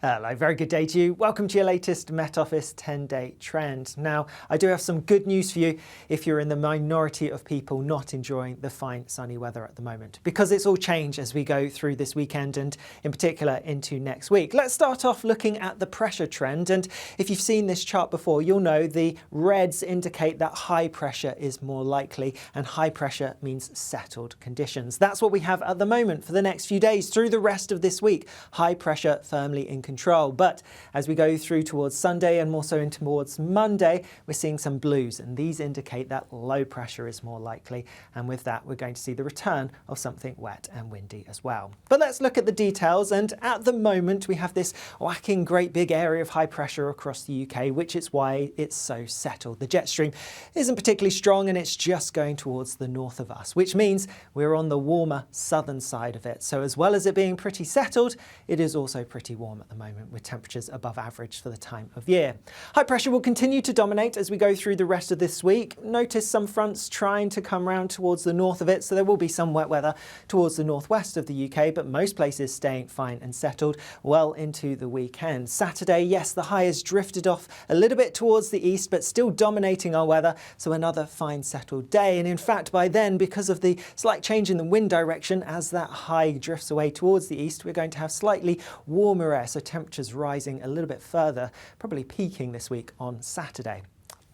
Hello, very good day to you. Welcome to your latest Met Office 10-day trend. Now, I do have some good news for you if you're in the minority of people not enjoying the fine sunny weather at the moment, because it's all changed as we go through this weekend and in particular into next week. Let's start off looking at the pressure trend, and if you've seen this chart before, you'll know the reds indicate that high pressure is more likely, and high pressure means settled conditions. That's what we have at the moment for the next few days through the rest of this week. High pressure firmly in control. But as we go through towards Sunday and more so in towards Monday, we're seeing some blues, and these indicate that low pressure is more likely, and with that we're going to see the return of something wet and windy as well. But let's look at the details, and at the moment we have this whacking great big area of high pressure across the UK, which is why it's so settled. The jet stream isn't particularly strong and it's just going towards the north of us, which means we're on the warmer southern side of it. So as well as it being pretty settled, it is also pretty warm at the moment, with temperatures above average for the time of year. High pressure will continue to dominate as we go through the rest of this week. Notice some fronts trying to come round towards the north of it, so there will be some wet weather towards the northwest of the UK, but most places staying fine and settled well into the weekend. Saturday, yes, the high has drifted off a little bit towards the east, but still dominating our weather, so another fine settled day. And in fact, by then, because of the slight change in the wind direction as that high drifts away towards the east, we're going to have slightly warmer air, so temperatures rising a little bit further, probably peaking this week on Saturday.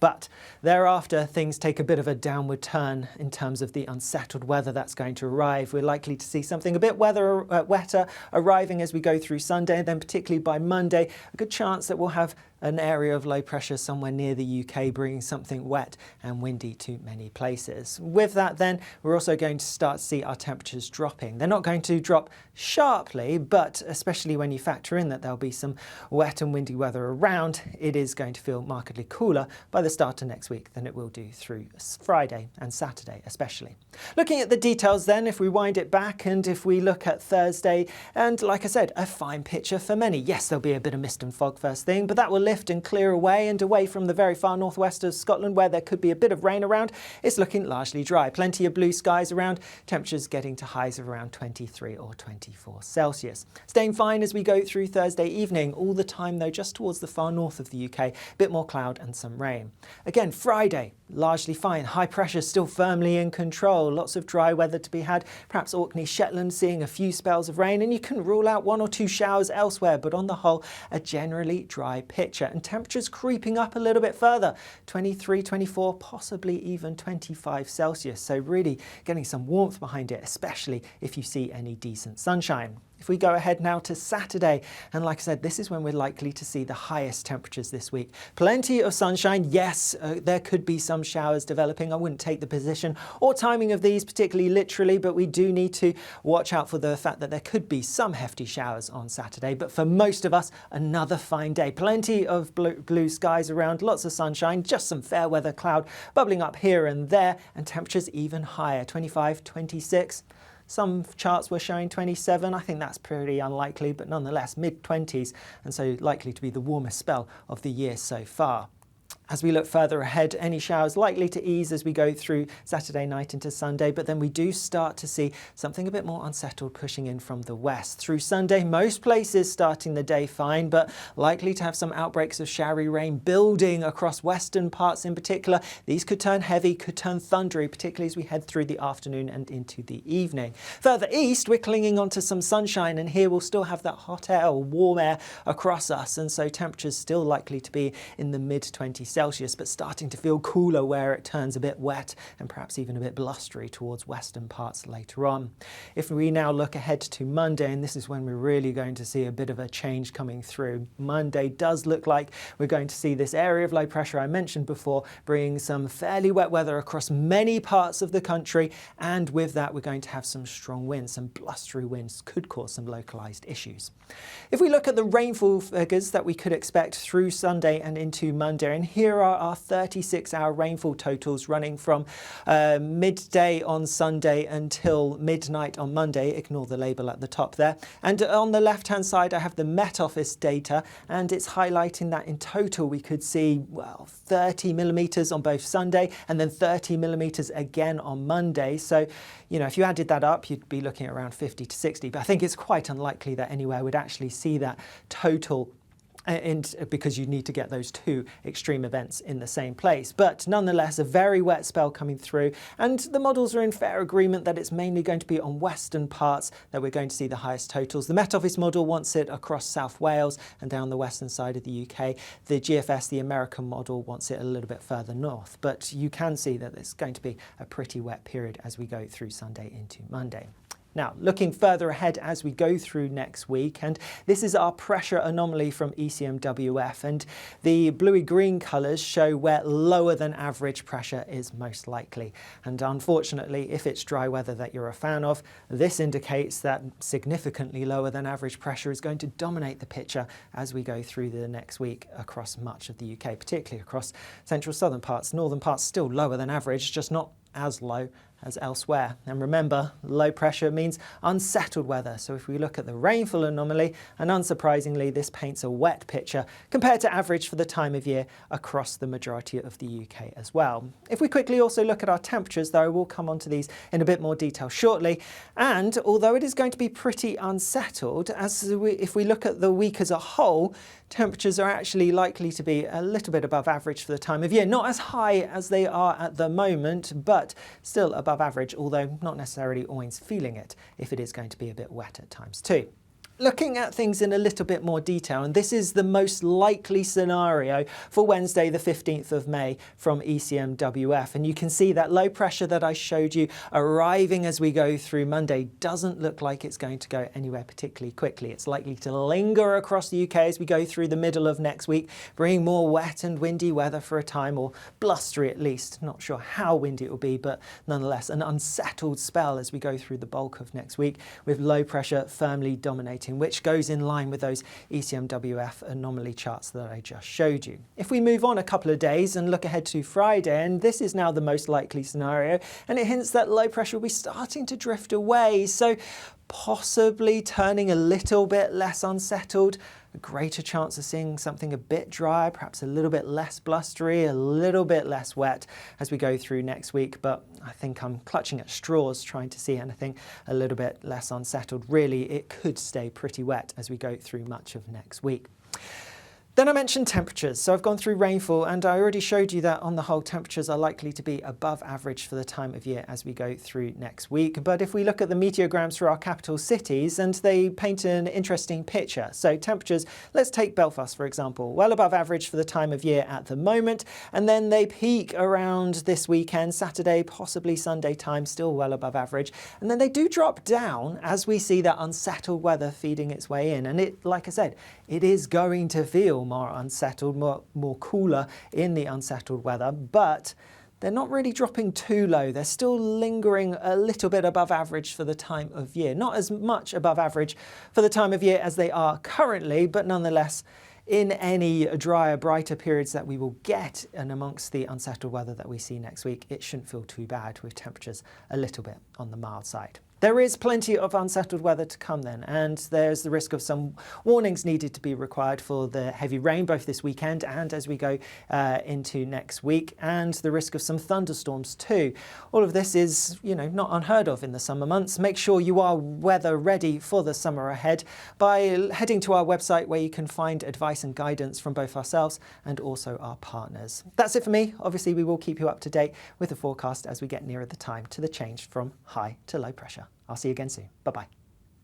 But thereafter, things take a bit of a downward turn in terms of the unsettled weather that's going to arrive. We're likely to see something a bit wetter arriving as we go through Sunday, and then particularly by Monday, a good chance that we'll have an area of low pressure somewhere near the UK, bringing something wet and windy to many places. With that then, we're also going to start to see our temperatures dropping. They're not going to drop sharply, but especially when you factor in that there'll be some wet and windy weather around, it is going to feel markedly cooler by the start of next week than it will do through Friday and Saturday especially. Looking at the details then, if we wind it back and if we look at Thursday, and like I said, a fine picture for many. Yes, there'll be a bit of mist and fog first thing, but that will lift and clear away, and away from the very far northwest of Scotland where there could be a bit of rain around, it's looking largely dry. Plenty of blue skies around, temperatures getting to highs of around 23 or 24 Celsius. Staying fine as we go through Thursday evening, all the time though just towards the far north of the UK, a bit more cloud and some rain. Again, Friday, largely fine. High pressure still firmly in control. Lots of dry weather to be had. Perhaps Orkney, Shetland seeing a few spells of rain, and you can rule out one or two showers elsewhere, but on the whole, a generally dry picture. And temperatures creeping up a little bit further, 23, 24, possibly even 25 Celsius. So really getting some warmth behind it, especially if you see any decent sunshine. If we go ahead now to Saturday, and like I said, this is when we're likely to see the highest temperatures this week. Plenty of sunshine. Yes, there could be some showers developing. I wouldn't take the position or timing of these particularly literally, but we do need to watch out for the fact that there could be some hefty showers on Saturday. But for most of us, another fine day. Plenty of blue skies around, lots of sunshine, just some fair weather cloud bubbling up here and there, and temperatures even higher, 25, 26. Some charts were showing 27. I think that's pretty unlikely, but nonetheless mid-20s, and so likely to be the warmest spell of the year so far. As we look further ahead, any showers likely to ease as we go through Saturday night into Sunday, but then we do start to see something a bit more unsettled pushing in from the west. Through Sunday, most places starting the day fine, but likely to have some outbreaks of showery rain building across western parts in particular. These could turn heavy, could turn thundery, particularly as we head through the afternoon and into the evening. Further east, we're clinging onto some sunshine, and here we'll still have that hot air or warm air across us, and so temperatures still likely to be in the mid-20s Celsius, but starting to feel cooler where it turns a bit wet and perhaps even a bit blustery towards western parts later on. If we now look ahead to Monday, and this is when we're really going to see a bit of a change coming through. Monday does look like we're going to see this area of low pressure I mentioned before bringing some fairly wet weather across many parts of the country, and with that we're going to have some strong winds. Some blustery winds could cause some localized issues. If we look at the rainfall figures that we could expect through Sunday and into Monday, and here here are our 36-hour rainfall totals running from midday on Sunday until midnight on Monday. Ignore the label at the top there. And on the left-hand side, I have the Met Office data, and it's highlighting that in total we could see, well, 30 millimetres on both Sunday and then 30 millimetres again on Monday. So, you know, if you added that up, you'd be looking at around 50 to 60. But I think it's quite unlikely that anywhere would actually see that total, because you need to get those two extreme events in the same place. But nonetheless, a very wet spell coming through, and the models are in fair agreement that it's mainly going to be on western parts that we're going to see the highest totals. The Met Office model wants it across South Wales and down the western side of the UK. The GFS, the American model, wants it a little bit further north. But you can see that it's going to be a pretty wet period as we go through Sunday into Monday. Now, looking further ahead as we go through next week, and this is our pressure anomaly from ECMWF, and the bluey-green colours show where lower than average pressure is most likely. And unfortunately, if it's dry weather that you're a fan of, this indicates that significantly lower than average pressure is going to dominate the picture as we go through the next week across much of the UK, particularly across central southern parts. Northern parts still lower than average, just not as low as elsewhere. And remember, low pressure means unsettled weather. So if we look at the rainfall anomaly, and unsurprisingly, this paints a wet picture compared to average for the time of year across the majority of the UK as well. If we quickly also look at our temperatures, though, we'll come onto these in a bit more detail shortly. And although it is going to be pretty unsettled, if we look at the week as a whole, temperatures are actually likely to be a little bit above average for the time of year. Not as high as they are at the moment, but still above average, although not necessarily always feeling it if it is going to be a bit wet at times too. Looking at things in a little bit more detail, and this is the most likely scenario for Wednesday the 15th of May from ECMWF, and you can see that low pressure that I showed you arriving as we go through Monday doesn't look like it's going to go anywhere particularly quickly. It's likely to linger across the UK as we go through the middle of next week, bringing more wet and windy weather for a time, or blustery at least. Not sure how windy it will be, but nonetheless an unsettled spell as we go through the bulk of next week, with low pressure firmly dominating, which goes in line with those ECMWF anomaly charts that I just showed you. If we move on a couple of days and look ahead to Friday, and this is now the most likely scenario, and it hints that low pressure will be starting to drift away, so possibly turning a little bit less unsettled, a greater chance of seeing something a bit dry, perhaps a little bit less blustery, a little bit less wet as we go through next week. But I think I'm clutching at straws trying to see anything a little bit less unsettled. Really, it could stay pretty wet as we go through much of next week. Then I mentioned temperatures. So I've gone through rainfall, and I already showed you that on the whole temperatures are likely to be above average for the time of year as we go through next week. But if we look at the meteorograms for our capital cities, and they paint an interesting picture. So temperatures, let's take Belfast for example, well above average for the time of year at the moment, and then they peak around this weekend, Saturday, possibly Sunday time, still well above average, and then they do drop down as we see that unsettled weather feeding its way in. And it, like I said, it is going to feel more unsettled, more cooler in the unsettled weather, but they're not really dropping too low. They're still lingering a little bit above average for the time of year. Not as much above average for the time of year as they are currently, but nonetheless, in any drier, brighter periods that we will get and amongst the unsettled weather that we see next week, it shouldn't feel too bad with temperatures a little bit on the mild side. There is plenty of unsettled weather to come then, and there's the risk of some warnings needed to be required for the heavy rain both this weekend and as we go into next week, and the risk of some thunderstorms too. All of this is, not unheard of in the summer months. Make sure you are weather ready for the summer ahead by heading to our website, where you can find advice and guidance from both ourselves and also our partners. That's it for me. Obviously, we will keep you up to date with the forecast as we get nearer the time to the change from high to low pressure. I'll see you again soon. Bye-bye.